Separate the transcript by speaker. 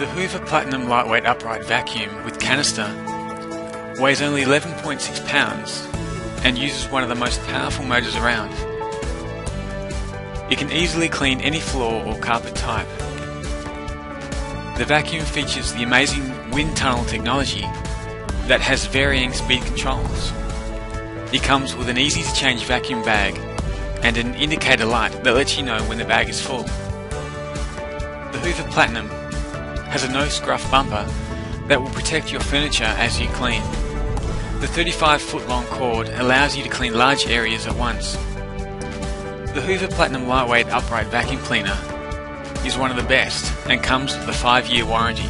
Speaker 1: The Hoover Platinum Lightweight Upright Vacuum with canister weighs only 11.6 pounds and uses one of the most powerful motors around. It can easily clean any floor or carpet type. The vacuum features the amazing wind tunnel technology that has varying speed controls. It comes with an easy to change vacuum bag and an indicator light that lets you know when the bag is full. The Hoover Platinum has a no scruff bumper that will protect your furniture as you clean. The 35-foot long cord allows you to clean large areas at once. The Hoover Platinum Lightweight Upright Vacuum Cleaner is one of the best and comes with a 5-year warranty.